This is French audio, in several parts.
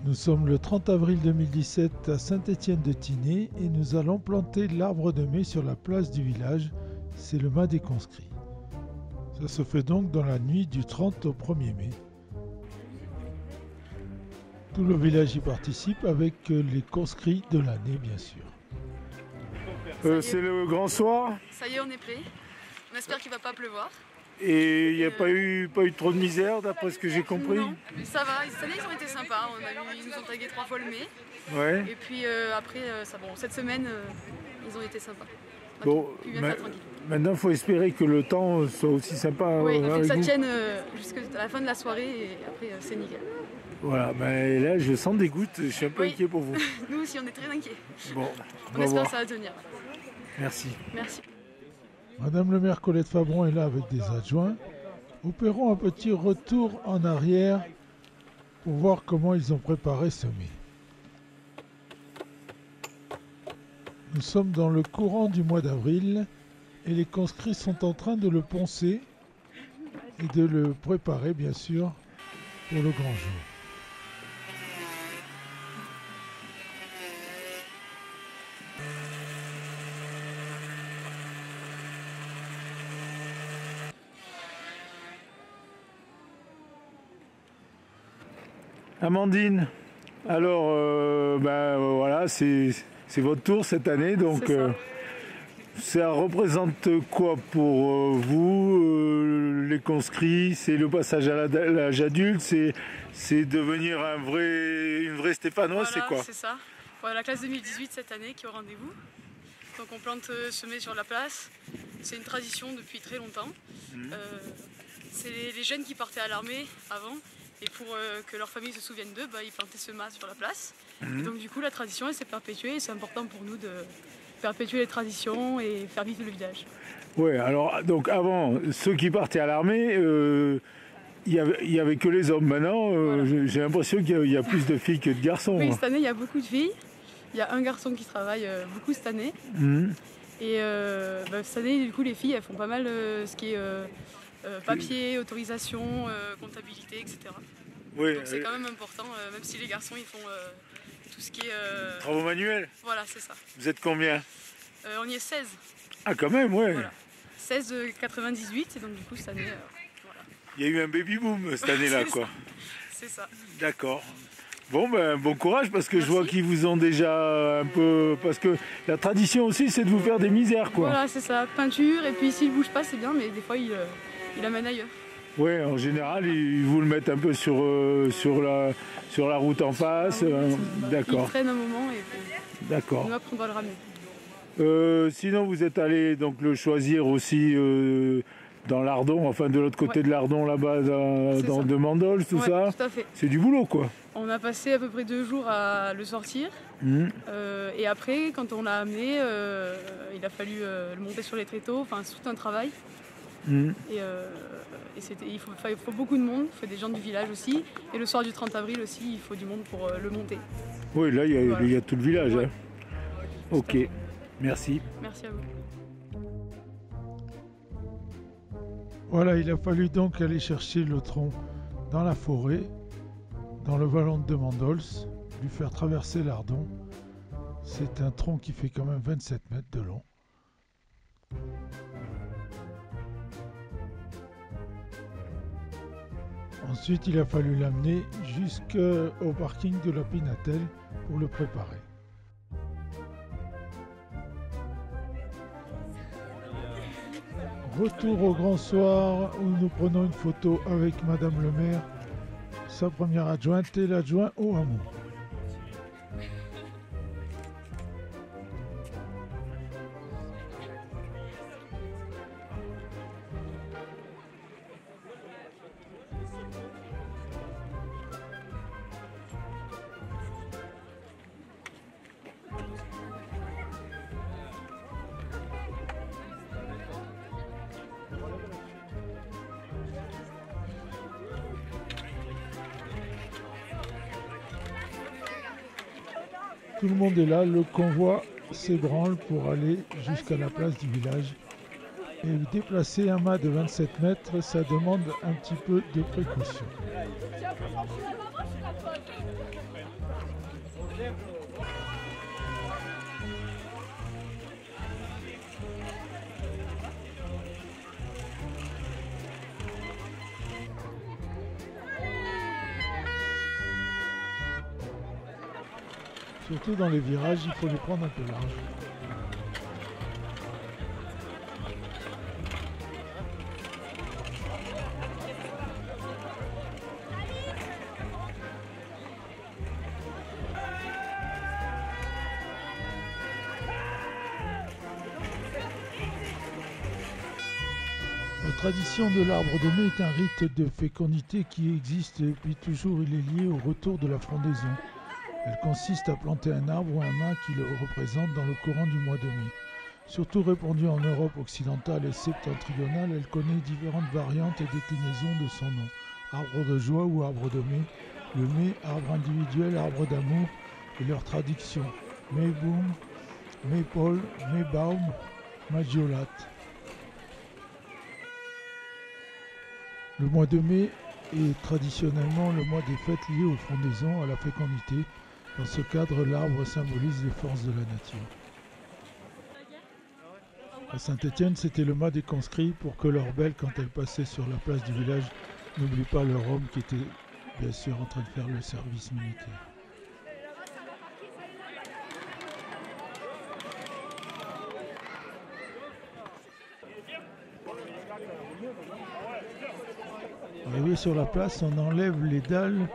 Nous sommes le 30 avril 2017 à Saint-Étienne-de-Tinée et nous allons planter l'arbre de mai sur la place du village. C'est le mât des conscrits. Ça se fait donc dans la nuit du 30 au 1er mai. Tout le village y participe avec les conscrits de l'année, bien sûr. C'est le grand soir. Ça y est, on est prêt. On espère qu'il ne va pas pleuvoir. Et il n'y a pas eu trop de misère d'après ce que j'ai compris. Non, ça va. Cette année, ils ont été sympas. Ils nous ont tagué 3 fois le mai. Ouais. Et puis après, cette semaine, ils ont été sympas. Bon, maintenant, il faut espérer que le temps soit aussi sympa. Oui, il faut que ça vous. tienne jusqu'à la fin de la soirée et après, c'est nickel. Voilà, ben là, je sens des gouttes. Je suis un peu inquiet pour vous. Nous aussi, on est très inquiets. Bon, on espère que ça va tenir. Merci. Merci. Madame le maire Colette Fabron est là avec des adjoints. Opérons un petit retour en arrière pour voir comment ils ont préparé ce mai. Nous sommes dans le courant du mois d'avril et les conscrits sont en train de le poncer et de le préparer bien sûr pour le grand jour. Amandine, alors voilà, c'est votre tour cette année, donc ça représente quoi pour vous, les conscrits? C'est le passage à l'âge adulte, c'est devenir une vraie Stéphanoise, voilà, c'est quoi? C'est ça. Voilà, la classe 2018 cette année qui est au rendez-vous. Donc on plante semer sur la place. C'est une tradition depuis très longtemps. C'est les jeunes qui partaient à l'armée avant. Et pour que leur famille se souvienne d'eux, ils plantaient ce mât sur la place. Et donc du coup la tradition elle s'est perpétuée et c'est important pour nous de perpétuer les traditions et faire vivre le village. Oui, alors donc avant, ceux qui partaient à l'armée, il y avait que les hommes. Maintenant, voilà. J'ai l'impression qu'il y a plus de filles que de garçons. Oui, cette année il y a beaucoup de filles. Il y a un garçon qui travaille beaucoup cette année. Et cette année du coup les filles elles font pas mal ce qui est papier, autorisation, comptabilité, etc. Oui, donc c'est quand même important, même si les garçons ils font tout ce qui est... travaux manuels. Voilà, c'est ça. Vous êtes combien? On y est 16. Ah quand même, ouais. Voilà. 16 de 98, et donc du coup cette année, voilà. Il y a eu un baby boom cette année-là, quoi. C'est ça. D'accord. Bon, bon courage, parce que Merci. Je vois qu'ils vous ont déjà un peu... Parce que la tradition aussi, c'est de vous faire des misères, quoi. Voilà, c'est ça. Peinture, et puis s'il ne bouge pas, c'est bien, mais des fois, il amène ailleurs. Oui, en général, ils vous le mettent un peu sur la route en face. D'accord. Il traîne un moment, et d'accord. Nous, après, on va le ramener. Sinon, vous êtes allé donc le choisir aussi dans l'Ardon, enfin de l'autre côté de l'Ardon, là-bas, dans de Mandols, tout ça. Tout à fait. C'est du boulot, quoi. On a passé à peu près 2 jours à le sortir. Et après, quand on l'a amené, il a fallu le monter sur les tréteaux, enfin, c'est tout un travail. Et il faut beaucoup de monde, il faut des gens du village aussi. Et le soir du 30 avril aussi, il faut du monde pour le monter. Oui, là, il y a tout le village. Ouais. Hein. Ok, merci. Merci à vous. Voilà, il a fallu donc aller chercher le tronc dans la forêt, dans le vallon de Mandols, lui faire traverser l'Ardon. C'est un tronc qui fait quand même 27 mètres de long. Ensuite, il a fallu l'amener jusqu'au parking de la Pinatelle pour le préparer. Retour au grand soir où nous prenons une photo avec Madame le maire, sa première adjointe et l'adjoint au hameau. Tout le monde est là, le convoi s'ébranle pour aller jusqu'à la place du village. Et déplacer un mât de 27 mètres, ça demande un petit peu de précaution. Surtout dans les virages, il faut les prendre un peu large. La tradition de l'arbre de mai est un rite de fécondité qui existe depuis toujours. Il est lié au retour de la frondaison. Elle consiste à planter un arbre ou un mât qui le représente dans le courant du mois de mai. Surtout répandue en Europe occidentale et septentrionale, elle connaît différentes variantes et déclinaisons de son nom. Arbre de joie ou arbre de mai, le mai, arbre individuel, arbre d'amour et leur traduction. Mayboom, Maypole, Maybaum, Magiolat. Le mois de mai est traditionnellement le mois des fêtes liées aux frondaisons, à la fécondité. Dans ce cadre, l'arbre symbolise les forces de la nature. À Saint-Étienne, c'était le mât des conscrits pour que leur belle, quand elle passait sur la place du village, n'oublie pas leur homme qui était bien sûr en train de faire le service militaire. Arrivé sur la place, on enlève les dalles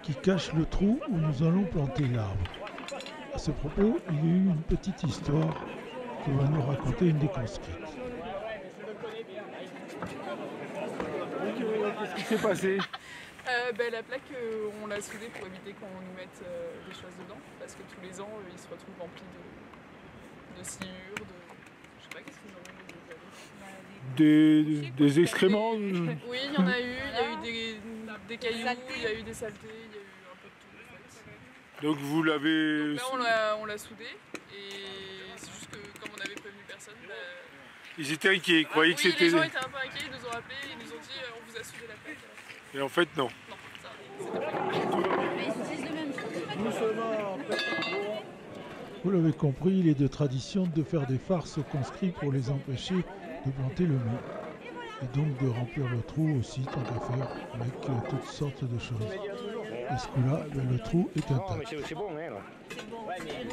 qui cachent le trou où nous allons planter l'arbre. À ce propos, il y a eu une petite histoire que va nous raconter une des conscrites. Qu'est-ce qui s'est passé? La plaque, on l'a soudée pour éviter qu'on nous mette des choses dedans, parce que tous les ans, ils se retrouvent remplis de sciures, de... je sais pas qu'est-ce qu'ils ont eu. Des excréments? Oui, il y en a eu, il y a eu des cailloux, il y a eu des saletés, il y a eu un peu de tout en fait. Donc vous l'avez... Donc là, on l'a soudé, et c'est juste que comme on n'avait prévenu personne, Ils étaient inquiets, ils croyaient que oui, c'était... les gens étaient un peu inquiets, ils nous ont appelés, ils nous ont dit on vous a soudé la plaque. Et en fait, non. Non, ça, c'était pas Vous l'avez compris, il est de tradition de faire des farces aux conscrits pour les empêcher de planter le mai. Et donc de remplir le trou aussi, tant qu'à faire, avec toutes sortes de choses. Et ce coup-là, le trou est intact. C'est bon, hein, là.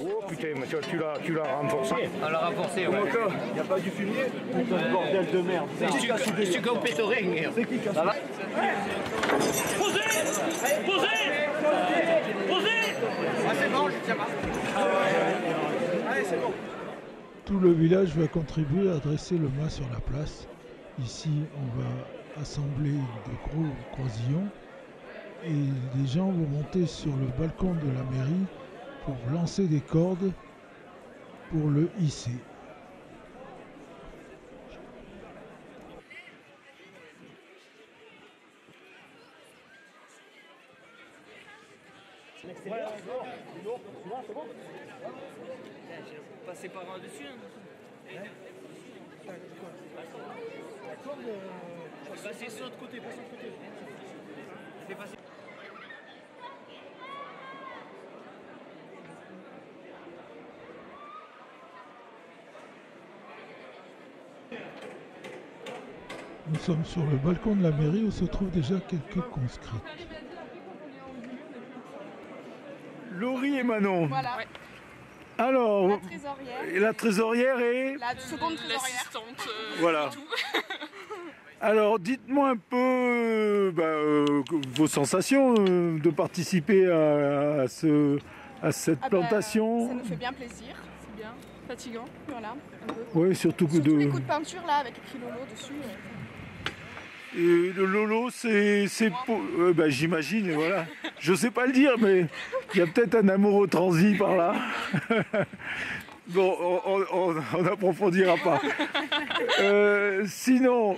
Oh putain, mais tu l'as renforcé. On l'a renforcé, ouais. Il n'y a pas du fumier? Un bordel de merde. C'est comme Pétoré, merde. C'est qui qui a Ça va? Posez! Posez! Posez! Ah, c'est bon, je tiens pas. Allez, c'est bon. Tout le village va contribuer à dresser le mât sur la place. Ici, on va assembler de gros croisillons et les gens vont monter sur le balcon de la mairie pour lancer des cordes pour le hisser. Passer par un dessus. Passer sur l'autre côté, pas sur l'autre côté. C'est facile. Nous sommes sur le balcon de la mairie où se trouvent déjà quelques conscrits. Laurie et Manon. Voilà, Alors, la trésorière, la trésorière est... la seconde trésorière. l'assistante. Voilà. Tout. Alors, dites-moi un peu vos sensations de participer à cette Ah bah, plantation. ça nous fait bien plaisir, C'est bien. fatigant, voilà, un peu. Oui, surtout que Surtout les coups de peinture là, avec écrit Lolo dessus. Et le Lolo, c'est pour... j'imagine, voilà. Je sais pas le dire, mais il y a peut-être un amoureux transi par là. Bon, on n'approfondira pas. Sinon,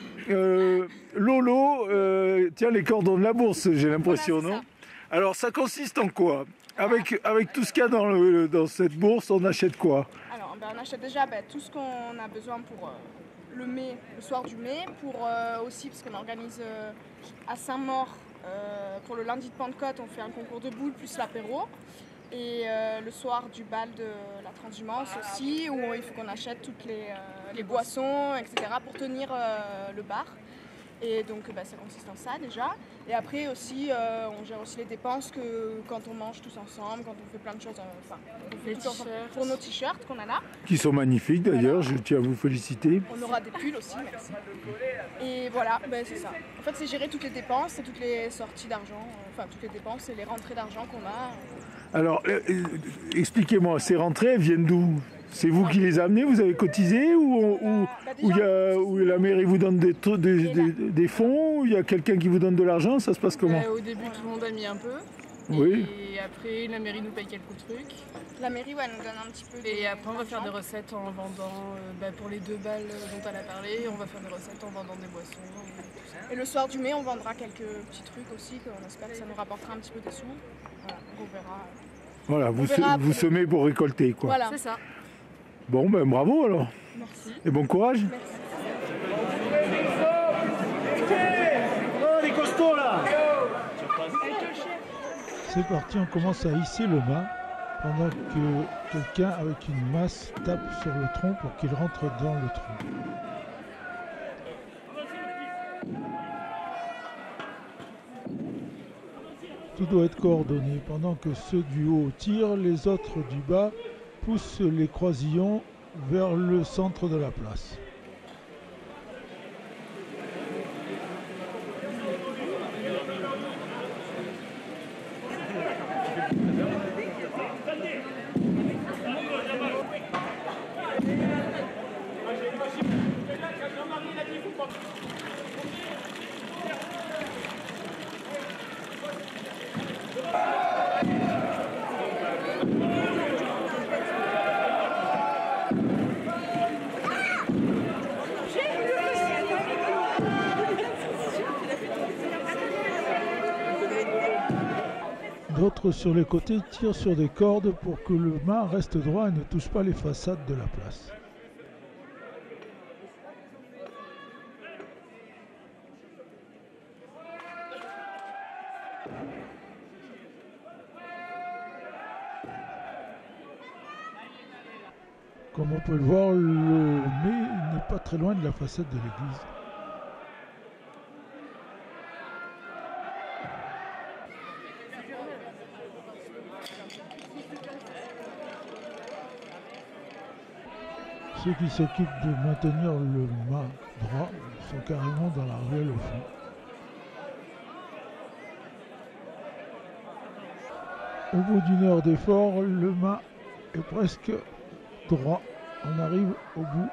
Lolo tient les cordons de la bourse, j'ai l'impression, Voilà, c'est non? Alors, ça consiste en quoi? Avec tout ce qu'il y a dans cette bourse, on achète quoi? Alors, on achète déjà tout ce qu'on a besoin pour le mai, le soir du mai, pour aussi, parce qu'on organise à Saint-Maur, pour le lundi de Pentecôte, on fait un concours de boules plus l'apéro. Et le soir du bal de la transhumance aussi, où il faut qu'on achète toutes les boissons, etc. pour tenir le bar. Et donc ça consiste en ça déjà. Et après aussi, on gère aussi les dépenses que quand on mange tous ensemble, quand on fait plein de choses, on fait tout ensemble pour nos t-shirts qu'on a là. Qui sont magnifiques d'ailleurs, je tiens à vous féliciter. On aura des pulls aussi, merci. Et voilà, c'est ça. En fait, c'est gérer toutes les dépenses et toutes les sorties d'argent, toutes les dépenses et les rentrées d'argent qu'on a. Alors, expliquez-moi, ces rentrées, elles viennent d'où? C'est vous qui les amenez, vous avez cotisé ou la mairie vous donne des fonds, ou il y a quelqu'un qui vous donne de l'argent, ça se passe comment? Au début, tout le monde a mis un peu. Oui. Et après, la mairie nous paye quelques trucs. La mairie nous donne un petit peu. Et après, on va faire des recettes en vendant, pour les 2 balles dont elle a parlé, on va faire des recettes en vendant des boissons. Tout ça. Et le soir du mai, on vendra quelques petits trucs aussi, qu'on espère que ça nous rapportera un petit peu des sous. Voilà, on verra. Voilà, vous semez pour récolter, quoi. Voilà, c'est ça. Bon, bravo alors. Merci. Et bon courage. Merci. Oh, les costauds là! C'est parti, on commence à hisser le mât pendant que quelqu'un avec une masse tape sur le tronc pour qu'il rentre dans le tronc. Tout doit être coordonné. Pendant que ceux du haut tirent, les autres du bas poussent les croisillons vers le centre de la place. D'autres sur les côtés tirent sur des cordes pour que le mât reste droit et ne touche pas les façades de la place. Comme on peut le voir, le mât n'est pas très loin de la façade de l'église. Ceux qui s'occupent de maintenir le mât droit sont carrément dans la ruelle au fond. Au bout d'une heure d'effort, le mât est presque droit. On arrive au bout.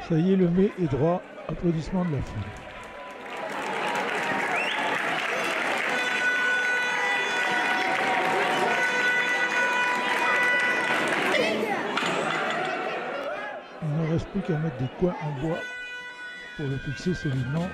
Ça y est, le mât est droit. Applaudissements de la foule. Il ne reste plus qu'à mettre des coins en bois pour le fixer solidement.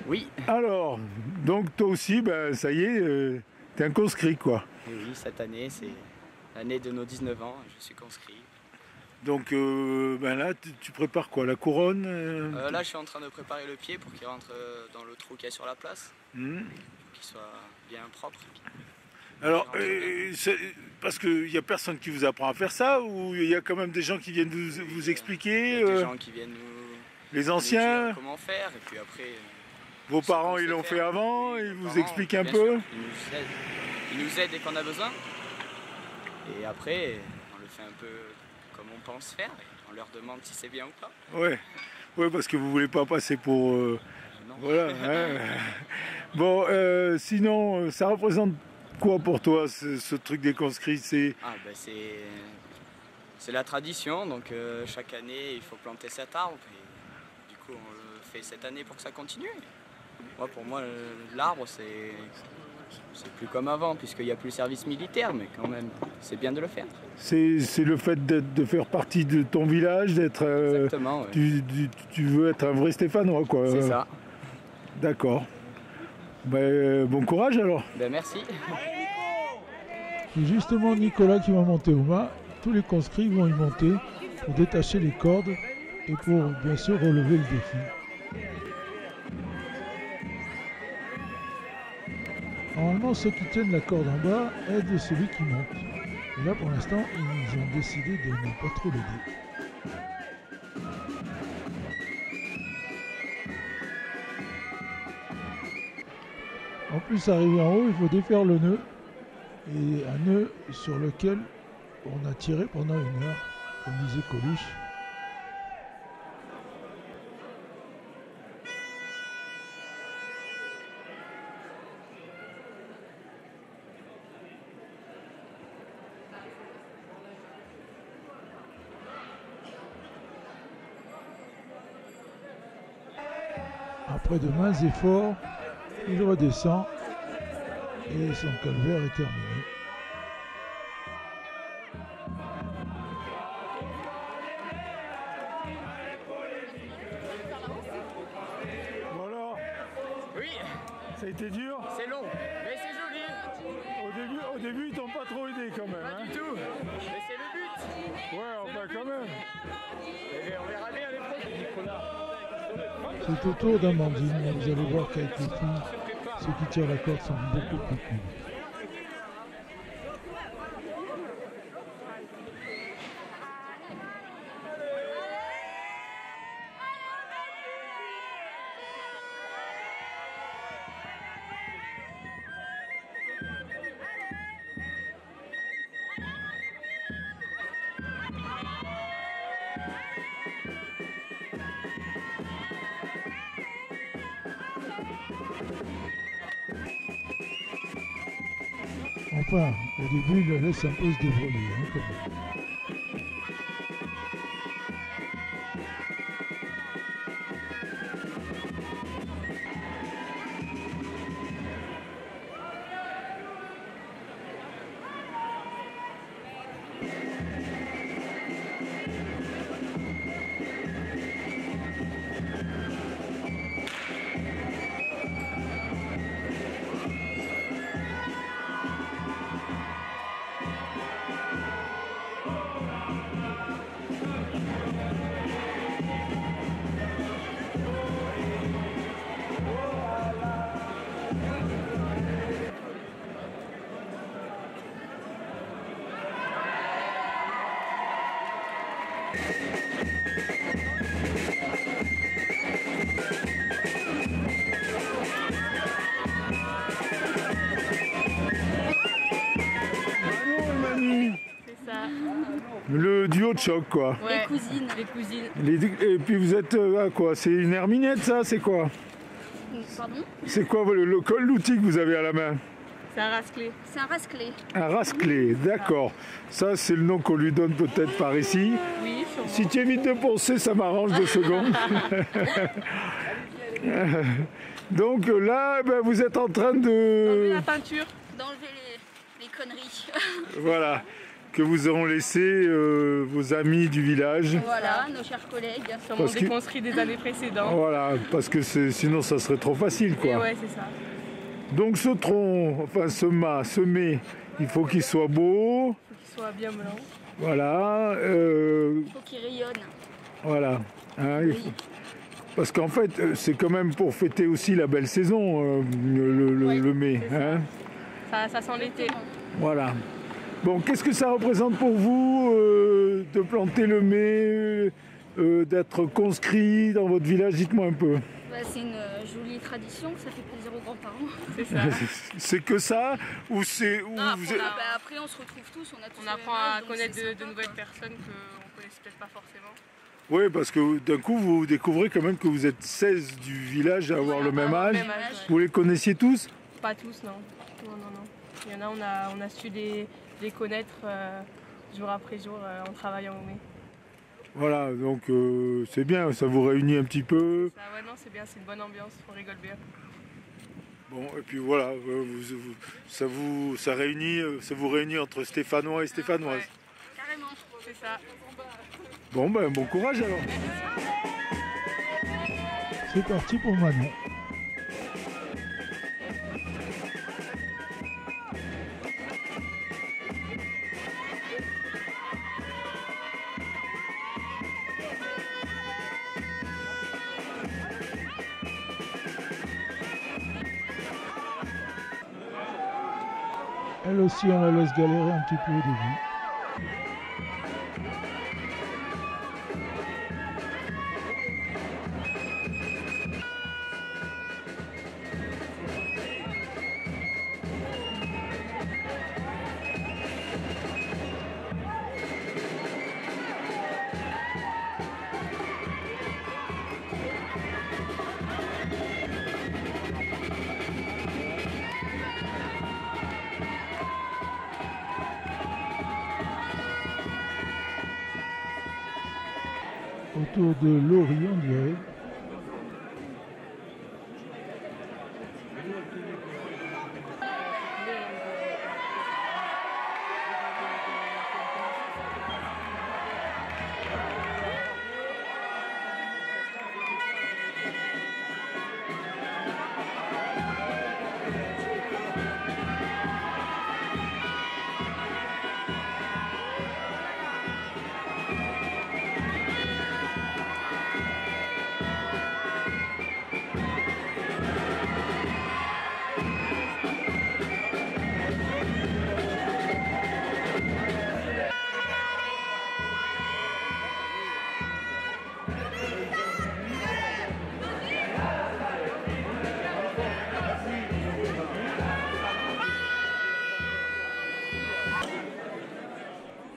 Oui. Alors, donc toi aussi, ça y est, t'es un conscrit, quoi. Et oui, cette année, c'est l'année de nos 19 ans, je suis conscrit. Donc là, tu prépares quoi? La couronne Là, je suis en train de préparer le pied pour qu'il rentre dans le trou qu'il y a sur la place, qu'il soit bien propre. Alors, parce qu'il n'y a personne qui vous apprend à faire ça, ou il y a quand même des gens qui viennent vous expliquer? Il y a des gens qui viennent les anciens dire comment faire, et puis après... Vos parents, ils l'ont fait avant, ils vous expliquent un peu? Ils nous aident dès qu'on a besoin. Et après, on le fait un peu comme on pense faire. Et on leur demande si c'est bien ou pas. Ouais, parce que vous voulez pas passer pour non. Voilà. Hein. Bon, sinon, ça représente quoi pour toi, ce truc des conscrits? Ah, ben c'est la tradition, donc chaque année il faut planter cet arbre. Et, du coup, on le fait cette année pour que ça continue. Moi, pour moi, l'arbre, c'est plus comme avant, puisqu'il n'y a plus le service militaire, mais quand même, c'est bien de le faire. C'est le fait de faire partie de ton village, d'être. Exactement, ouais. Tu veux être un vrai Stéphanois, quoi. C'est ça. D'accord. Ben, bon courage alors. Ben, merci. C'est justement Nicolas qui va monter au mât. Tous les conscrits vont y monter pour détacher les cordes et pour bien sûr relever le défi. Normalement, ceux qui tiennent la corde en bas aident celui qui monte. Et là, pour l'instant, ils ont décidé de ne pas trop l'aider. En plus, arrivé en haut, il faut défaire le nœud. Et un nœud sur lequel on a tiré pendant 1 heure, comme disait Coluche. Après de maints efforts, il redescend et son calvaire est terminé. Bon alors, Oui, ça a été dur. c'est long, mais c'est joli. Au début, ils t'ont pas trop aidé quand même. Pas Hein. du tout, mais c'est le but. Ouais, enfin quand même. Et on verra bien les prochains. C'est au tour d'Amandine, vous allez voir qu'avec les filles, ceux qui tirent la corde sont beaucoup plus cool. Enfin, au début, il la laisse un peu se débrouiller, hein, quand même. C'est ça. Le duo de choc, quoi. Ouais. Les cousines. Les cousines. Et puis vous êtes à quoi? C'est une herminette, ça? C'est quoi? Pardon? C'est quoi l'outil que vous avez à la main? C'est un rasclé. C'est un rasclé. Un rasclé, d'accord. Ça, c'est le nom qu'on lui donne peut-être par ici. Oui, sûrement. Si tu évites de poncer, ça m'arrange 2 secondes. Donc là, ben, vous êtes en train Enlever de... la peinture. D'enlever les conneries. Voilà, que vous auront laissé vos amis du village. Voilà, nos chers collègues. Sûrement Parce que- déconstruit des années précédentes. Voilà, parce que sinon ça serait trop facile, Et quoi. ouais, c'est ça. Donc ce tronc, enfin ce mât, ce mets, il faut qu'il soit beau. Qu'il soit bien blanc. Voilà. Faut qu'il rayonne. Voilà. Hein, parce qu'en fait, c'est quand même pour fêter aussi la belle saison, le mai. c'est ça. Hein. Ça sent l'été. Voilà. Bon, qu'est-ce que ça représente pour vous de planter le mai, d'être conscrit dans votre village? Dites-moi un peu. Bah, c'est une jolie tradition, ça fait plaisir aux grands-parents. C'est ça. C'est que ça ou c'est ou Non, vous après, êtes- Bah, après, on se retrouve tous, on a tous On le apprend même âge, à donc connaître c'est de sympa, nouvelles quoi. personnes qu'on connaissait peut-être pas forcément. Oui, parce que d'un coup, vous découvrez quand même que vous êtes 16 du village à avoir le même âge. Ouais. Vous les connaissiez tous? Pas tous, non. Non. Il y en a, on a su les connaître jour après jour en travaillant au mai. Voilà, donc c'est bien, ça vous réunit un petit peu. Ouais, non, c'est bien, c'est une bonne ambiance, on rigole bien. Bon, et puis voilà, ça vous réunit entre Stéphanois et Stéphanoises. Ouais, carrément, c'est ça. Bon, ben bon courage alors. C'est parti pour Manon. Elle aussi, on la laisse galérer un petit peu au début. Autour de Laurie, on dirait.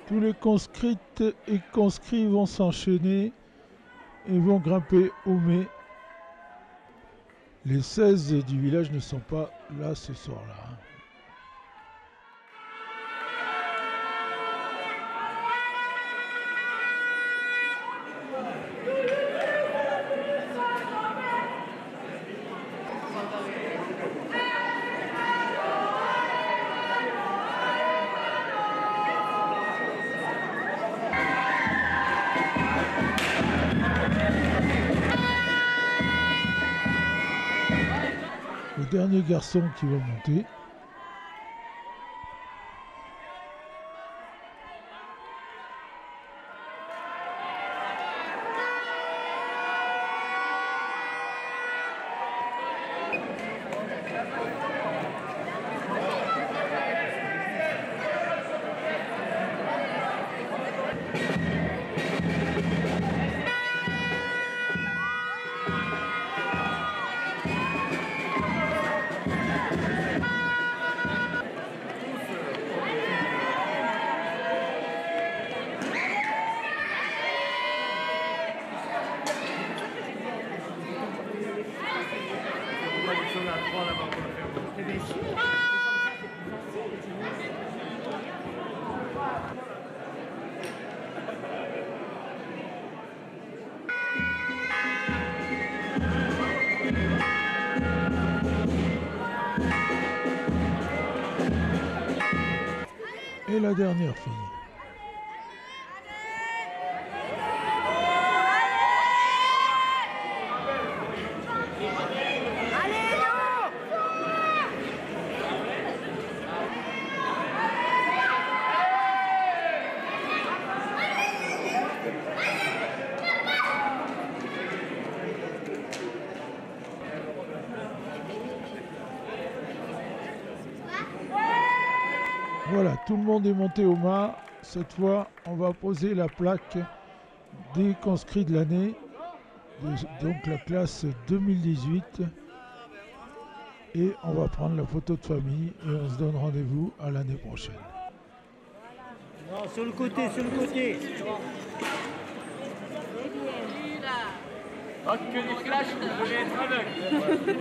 Tous les conscrites et conscrits vont s'enchaîner et vont grimper au mai. Les 16 du village ne sont pas là ce soir-là. Le dernier garçon qui va monter. Et la dernière fille. Voilà, tout le monde est monté au mât. Cette fois, on va poser la plaque des conscrits de l'année, donc la classe 2018. Et on va prendre la photo de famille et on se donne rendez-vous à l'année prochaine. Non, sur le côté, sur le côté. Oh, que des flashs, je vais être aveugle.